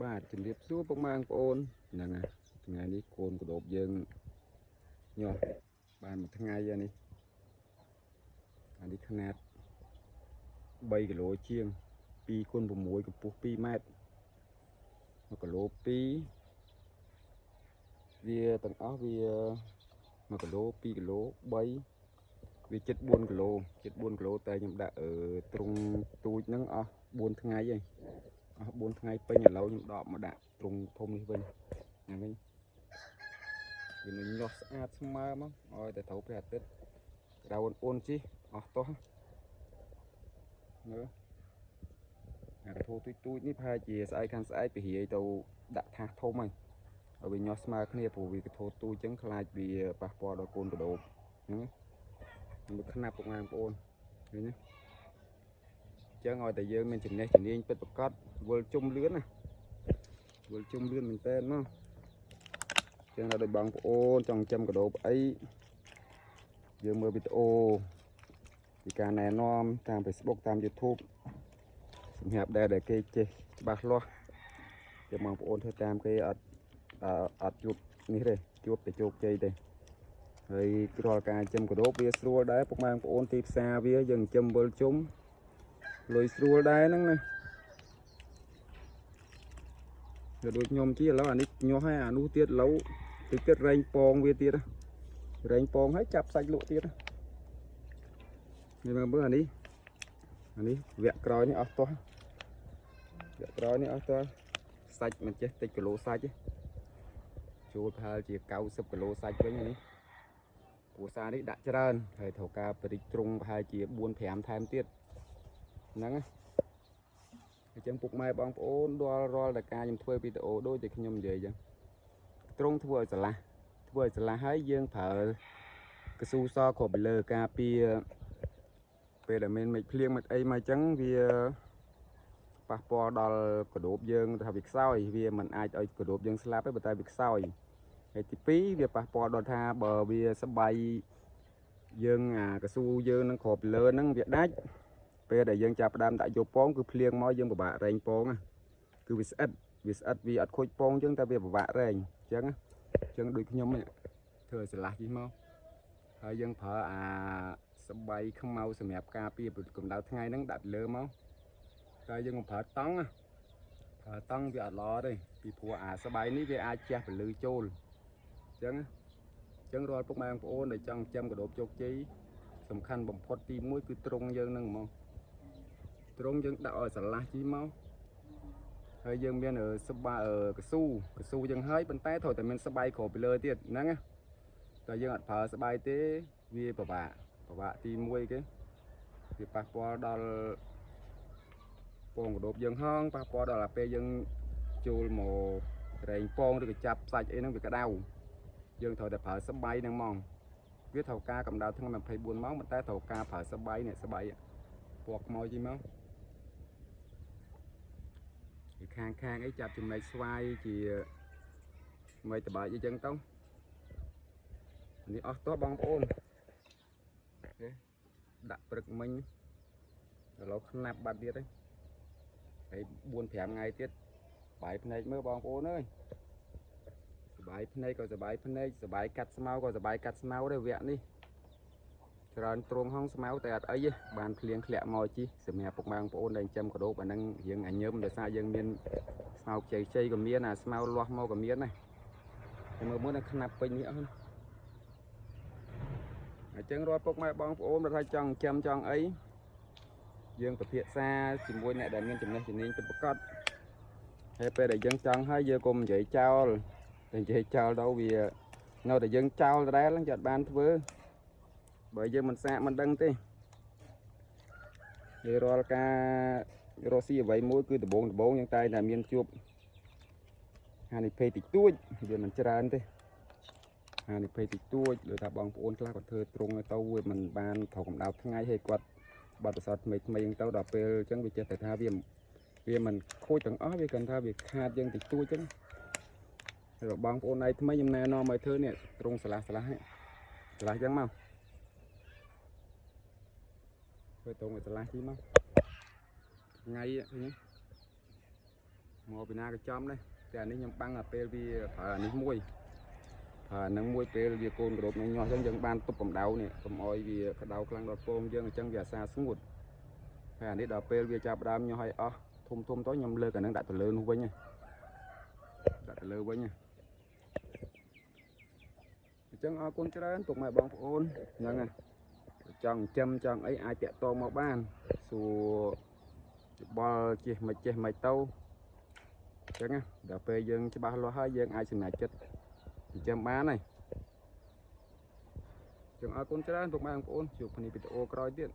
បាទជំរាបសួរពុកម៉ែបងប្អូនហ្នឹងហើយថ្ងៃនេះកូនកដោបយើងញាស់បានមួយថ្ងៃហើយនេះអានេះຂະຫນាត3គីឡូជាង2x6កម្ពស់2ម៉ែត្រ1គីឡូ2វាទាំងអស់វា1គីឡូ2គីឡូ3វាជិត4គីឡូតែខ្ញុំដាក់ទ្រុងទូចហ្នឹងអស់4ថ្ងៃហើយអស់4ថ្ងៃពេញឥឡូវខ្ញុំដកមកដាក់ទ្រុងធំនេះវិញហ្នឹងវិញវានឹងញាស់ស្អាតស្មើមកឲ្យតែត្រូវព្រះអាទិត្យដៅអូនជីអស់តោះមើលអាកធូទូចនេះប្រហែលជាស្អែកខាងស្អែកពហិយទៅដាក់ថាសធំហើយឲ្យវាញាស់ស្មើគ្នាព្រោះវាកធូទូចអញ្ចឹងខ្លាចវាប៉ះពាល់ដល់កូនកដោបហ្នឹងមើលខ្នាប់ពុកម៉ែបងប្អូនឃើញទេអញ្ចឹងឲ្យតែយើងមានចំណេះជំនាញពិតប្រាកដវល់ជុំលឿនណាវល់ជុំលឿនមែនតើមកចឹងដល់ដូចបងប្អូនចង់ចិញ្ចឹមកដោបអីយើងមើលវីដេអូពីការណែនាំតាម Facebook តាម YouTube សម្រាប់ដែលគេចេះច្បាស់លាស់ចាំបងប្អូនធ្វើតាមគេអត់ជួបនេះទេជួបតែជោគជ័យទេហើយរាល់ការចិញ្ចឹមកដោបវាស្រួលដែរពុកម៉ែបងប្អូនទីផ្សារវាយើងចិញ្ចឹមវិលជុំលុយស្រួលដែរហ្នឹងណាដូចខ្ញុំជិះឥឡូវអានេះញាស់ហើយអានោះទៀតឡូវទៀតរែងពងវាទៀតរែងពងហើយចាប់សាច់លក់ទៀតនេះមើលអានេះវគ្គក្រោយនេះអស់តោះវគ្គក្រោយនេះអស់តោះសាច់មិនចេះតិចគីឡូសាច់ទេចូលប្រហែលជា90គីឡូសាច់វិញនេះគួរសារនេះដាក់ច្រើនហើយត្រូវការប្រិចទ្រុងប្រហែលជា4-5ថែមទៀតហ្នឹងណាអញ្ចឹងពុកម៉ែបងប្អូនរាល់តែការខ្ញុំធ្វើវីដេអូដូចតែខ្ញុំនិយាយអញ្ចឹងទ្រុងធ្វើឲ្យឆ្លាស់ហើយយើងប្រើកស៊ូសគ្របពីលើការពារពេលដែលមានមេឃភ្លៀងមិនអីមកអញ្ចឹងវាប៉ះពាល់ដល់កដោបយើងថាវាខ្សោយវាមិនអាចឲ្យកដោបយើងស្លាប់ទេប៉ុន្តែវាខ្សោយហើយទី2វាប៉ះពាល់ដល់ថាបើវាស្បៃយើងអាកស៊ូយើងនឹងគ្របពីលើហ្នឹងវាដាច់ពេលដែលយើងចាប់ផ្ដើមដាក់យកពងគឺភ្លៀងមកយើងពិបាករែងពងគឺវាស្អិតវាអត់ខូចពងអញ្ចឹងតែវាពិបាករែងអញ្ចឹងដូចខ្ញុំធ្វើឲ្យឆ្លាស់ជីមកហើយយើងប្រើអាស្បៃខ្មៅសម្រាប់ការពារកម្ដៅថ្ងៃហ្នឹងដាក់ពីលើមកតែយើងមិនប្រើតង់វាអត់ល្អទេពីព្រោះអាស្បៃនេះវាអាចជះពលឺចូលអញ្ចឹងរាល់ពុកម៉ែបងប្អូនដែលចង់ចិញ្ចឹមកដោបជោគជ័យសំខាន់បំផុតទី1គឺទ្រុងយើងហ្នឹងហ្មងទ្រុងយើងដាក់ឲ្យឆ្លាស់ជីមកហើយយើងមានកស៊ូយើងហើយប៉ុន្តែត្រូវតែមានស្បៃគ្របពីលើទៀតហ្នឹងណាតែយើងអត់ប្រើស្បៃទេវាពិបាកទី1គេវាប៉ះពាល់ដល់ពងកដោបយើងហងប៉ះពាល់ដល់អាពេលយើងចូលមករែងពងឬក៏ចាប់សាច់អីហ្នឹងវាក្តៅយើងត្រូវតែប្រើស្បៃហ្នឹងហ្មងវាត្រូវការកម្ដៅថ្ងៃ24ម៉ោងប៉ុន្តែត្រូវការប្រើស្បៃនេះស្បៃពណ៌ខ្មៅជីមកពីខាងអីចាប់ចំណែកស្វាយជាមិនតបាច់អីចឹងទៅនេះអស់តោះបងប្អូនដាក់ព្រឹកមិញឥឡូវខ្នាប់បាត់ទៀតហើយ4-5ថ្ងៃទៀតបាយភ្នែកមើលបងប្អូនអើយសបាយភ្នែកក៏សបាយភ្នែកសបាយកាត់ស្មៅក៏សបាយកាត់ស្មៅដែរវគ្គនេះច្រើនទ្រង់ហងស្មៅតែអត់អីទេបានភ្លៀងធ្លាក់មកជីសម្រាប់ពុកម៉ែបងប្អូនដែលចិញ្ចឹមកដោបអាហ្នឹងរៀងញញឹមដោយសារយើងមានស្មៅខ្ចីក៏មានអាស្មៅលាស់មកក៏មានដែរតែមើលនៅខ្នាប់ពេញនេះអស់អញ្ចឹងរាល់ពុកម៉ែបងប្អូនបើថាចង់ចិញ្ចឹមចង់អីយើងពិភាក្សាជាមួយអ្នកដែលមានចំណេះជំនាញពិតប្រាកដហើយពេលដែលយើងចង់ហើយយើងកុំនិយាយចោលទៅវានៅតែយើងចោលដដែលហ្នឹងចាត់បានធ្វើបើយើងមិនសាកមិនដឹងទេហើយរាល់ការរកស៊ីអ្វីមួយគឺដំបូងយើងតែតែមានជួបហានិភ័យតិចតួចវាមិនច្រើនទេហានិភ័យតិចតួចលើថាបងប្អូនខ្លះគាត់ធ្វើទ្រង់ទៅវាមិនបានត្រូវកម្ដៅថ្ងៃហើយគាត់បាត់ប្រសពថ្មីអញ្ចឹងទៅដល់ពេលអញ្ចឹងវាចេះតែថាវាមិនខូចទាំងអស់វាគាត់ថាវាខាតយើងតិចតួចអញ្ចឹងហើយបងប្អូនឯថ្មីខ្ញុំណែនាំឲ្យធ្វើនេះទ្រង់ឆ្លាស់អញ្ចឹងមកធ្វើទ្រង់ឲ្យឆ្លាស់ជីមកថ្ងៃឃើញ mò bị na cái chấm đâyแต่อันนี้ยังปังอ่ะเปลวีผ่านี้มวยผ่านังมวยเปลวีโกนกระโดดในย่อจังยังบานตุบผมเดาเนี่ยผมอ้อยวีกระเดากลางดอกโปมยังจังอย่าซาสงบผ่านี้ดอกเปลวีจับดามย่อให้อ๋อทุ่มtối nhầm lơ cả năng đại từ lơ luôn với nha đại từ lơ với nha chân ở con trái tục mày bong ôn nhận à chọn châm chọn ấy ai tẹt to màu ban sù bò chè mày tâu chẳng á đào pe dân cho ba lo hai dân ai xin này chết châm ba này chân ở con trái tục mày bong ôn chụp hình video coi tiếp